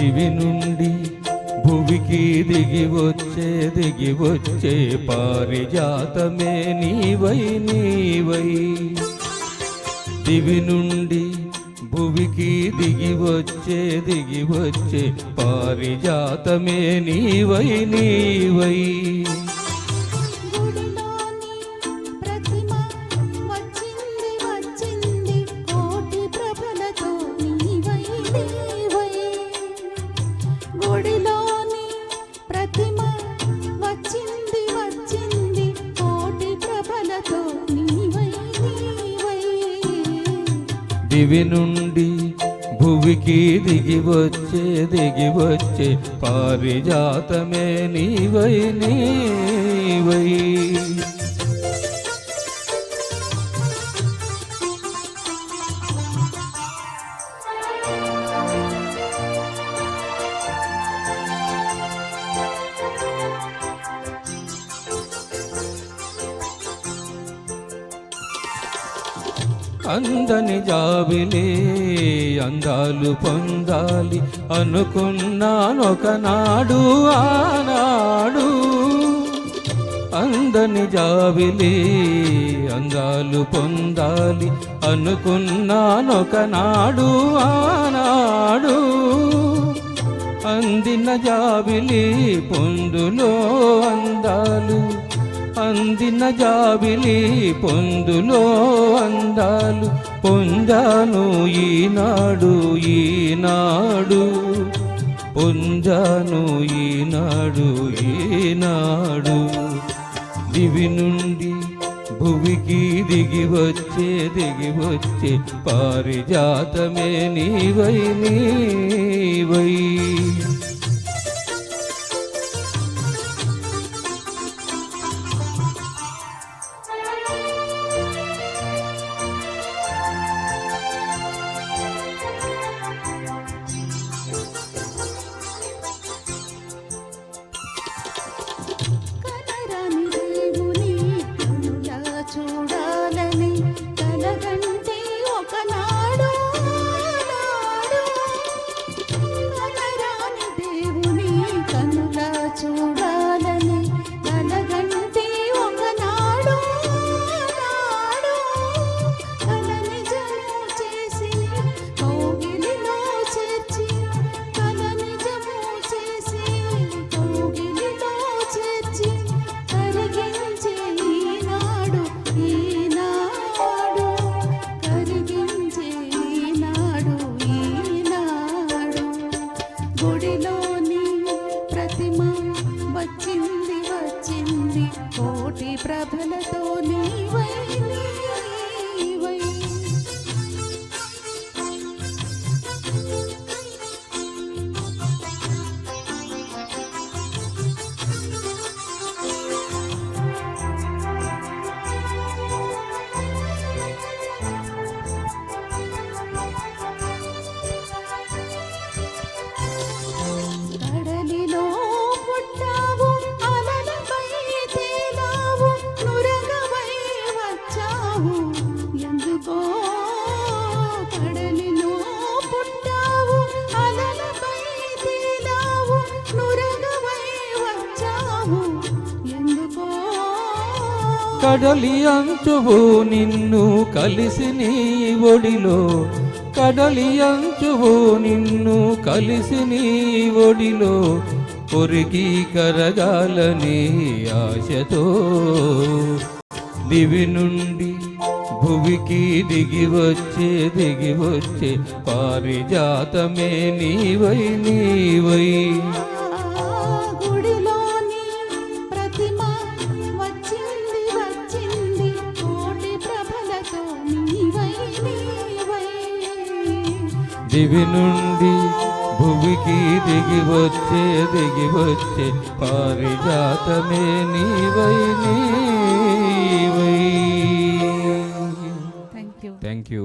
దివి నుండి భువికి దిగి వచ్చే పారిజాతమే నీవై నీవై. దివి నుండి భువికి దిగి వచ్చే పారిజాతమే నీవై నీవై. దివి నుండి భువికి దిగి వచ్చే పారిజాతమే నీవై నీవై. అందని జాబిలే అందాలు పొందాలి అనుకున్నానొకనాడు ఆనాడు. అందని జాబిలే అందాలు పొందాలి అనుకున్నానొకనాడు ఆనాడు. అందిన జాబిలి పొందులో అందాలు, అందిన జాబిలి పొందులో అందాలు పొందాను ఈనాడు ఈనాడు. పొందాను ఈనాడు ఈనాడు. దివి నుండి భువికి దిగి వచ్చే పారిజాతమే నీవై నీవై. కోటి ప్రభలతో నీవై నీవై. కడలిలో పుట్టావు అలలపై తేలావు నురగవై వచ్చావు ఎందుకో. కడలిలో పుట్టావు అలలపై తేలావు నురగవై వచ్చావు ఎందుకో. కడలి అంచువు నిన్ను కలిసి నీ ఒడిలో, కడలి అంచువు నిన్ను కలిసి నీ ఒడిలో పొరిగి కరగాలని ఆశతో. దివి నుండి భువికి దిగి వచ్చే పారిజాతమే నీవై నీవై. దివి నుండి భువికి దిగి వచ్చే పారిజాతమే నీవై నీవై. Thank you.